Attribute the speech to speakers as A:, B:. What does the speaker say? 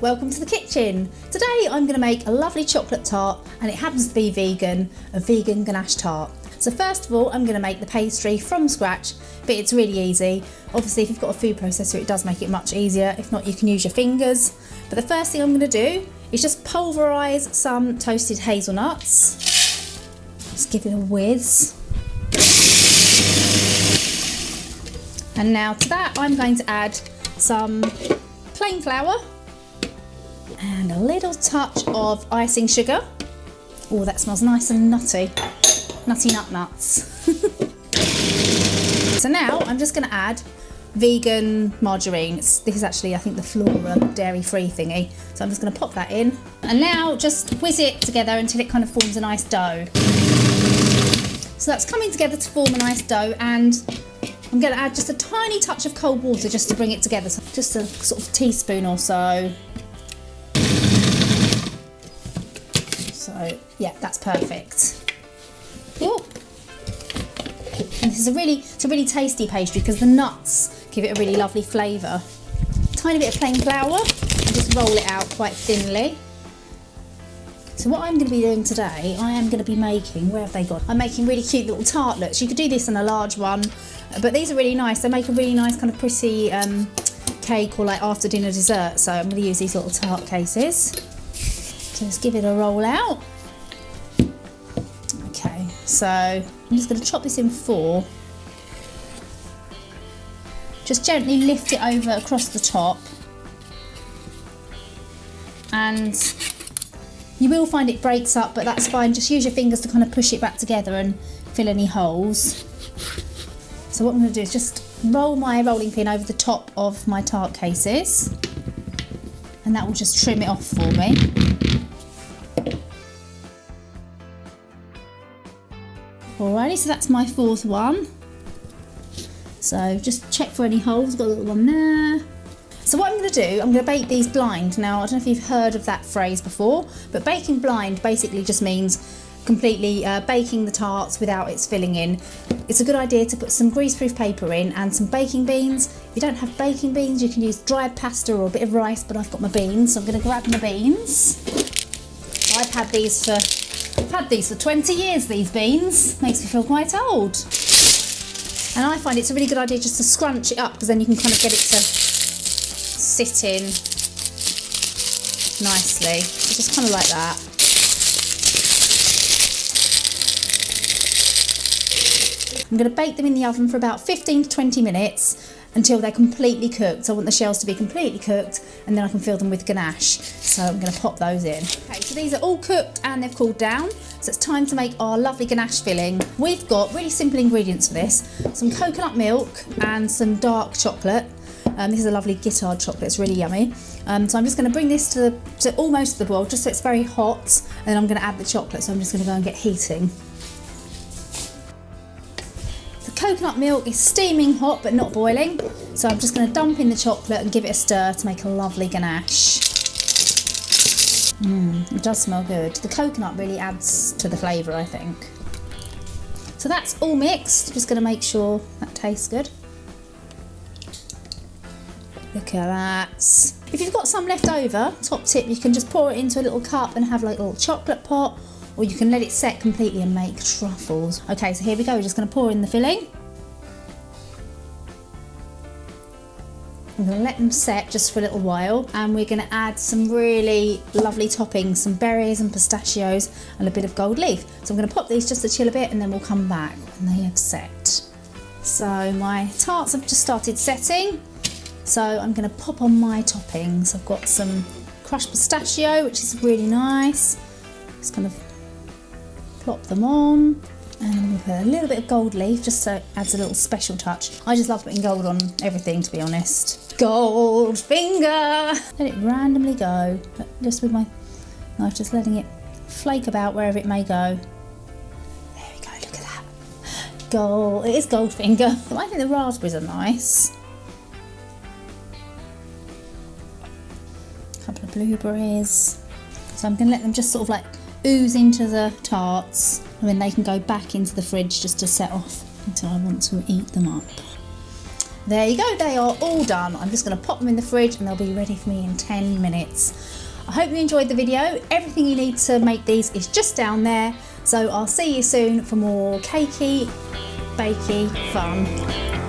A: welcome to the kitchen. Today I'm going to make a lovely chocolate tart, and it happens to be vegan, a vegan ganache tart. So first of all I'm going to make the pastry from scratch, but it's really easy. Obviously if you've got a food processor it does make it much easier, if not you can use your fingers. But the first thing I'm going to do is just pulverise some toasted hazelnuts. Just give it a whiz. And now to that I'm going to add some plain flour and a little touch of icing sugar. Oh, that smells nice and nutty. Nutty nuts. So now I'm just going to add vegan margarine. This is actually, I think, the Flora dairy-free thingy. So I'm just going to pop that in. And now just whiz it together until it kind of forms a nice dough. So that's coming together to form a nice dough, and I'm going to add just a tiny touch of cold water just to bring it together. So just a sort of teaspoon or so. So yeah, that's perfect. Ooh. And this is it's a really tasty pastry because the nuts give it a really lovely flavour. Tiny bit of plain flour and just roll it out quite thinly. So what I'm going to be doing today, I am going to be making, where have they gone? I'm making really cute little tartlets. You could do this in a large one, but these are really nice. They make a really nice kind of pretty cake or like after dinner dessert. So I'm going to use these little tart cases. So just give it a roll out. Okay, so I'm just going to chop this in 4. Just gently lift it over across the top. And you will find it breaks up, but that's fine. Just use your fingers to kind of push it back together and fill any holes. So what I'm going to do is just roll my rolling pin over the top of my tart cases, and that will just trim it off for me. Alrighty, so that's my 4th one. So just check for any holes, got a little one there. So what I'm going to do, I'm going to bake these blind. Now, I don't know if you've heard of that phrase before, but baking blind basically just means completely baking the tarts without its filling in. It's a good idea to put some greaseproof paper in and some baking beans. If you don't have baking beans, you can use dried pasta or a bit of rice, but I've got my beans, so I'm going to grab my beans. I've had these for 20 years, these beans. Makes me feel quite old. And I find it's a really good idea just to scrunch it up, because then you can kind of get it to sit in nicely, just kind of like that. I'm going to bake them in the oven for about 15 to 20 minutes until they're completely cooked. I want the shells to be completely cooked, and then I can fill them with ganache. So I'm going to pop those in. Okay, so these are all cooked and they've cooled down. So it's time to make our lovely ganache filling. We've got really simple ingredients for this. Some coconut milk and some dark chocolate. This is a lovely guitar chocolate, it's really yummy. So I'm just going to bring this to almost to the boil, just so it's very hot, and then I'm going to add the chocolate, so I'm just going to go and get heating. The coconut milk is steaming hot but not boiling, so I'm just going to dump in the chocolate and give it a stir to make a lovely ganache. It does smell good. The coconut really adds to the flavour, I think. So that's all mixed, just going to make sure that tastes good. Look at that. If you've got some left over, top tip, you can just pour it into a little cup and have like a little chocolate pot, or you can let it set completely and make truffles. Okay, so here we go. We're just going to pour in the filling. I'm going to let them set just for a little while, and we're going to add some really lovely toppings, some berries and pistachios and a bit of gold leaf. So I'm going to pop these just to chill a bit, and then we'll come back when they have set. So my tarts have just started setting. So I'm going to pop on my toppings. I've got some crushed pistachio, which is really nice. Just kind of plop them on. And I'm going to put a little bit of gold leaf, just so it adds a little special touch. I just love putting gold on everything, to be honest. Gold finger! Let it randomly go, just with my knife, just letting it flake about wherever it may go. There we go, look at that. Gold, it is gold finger. I think the raspberries are nice. Couple of blueberries. So I'm going to let them just sort of like ooze into the tarts, and then they can go back into the fridge just to set off until I want to eat them up. There you go, they are all done. I'm just going to pop them in the fridge and they'll be ready for me in 10 minutes. I hope you enjoyed the video. Everything you need to make these is just down there. So I'll see you soon for more cakey, bakey fun.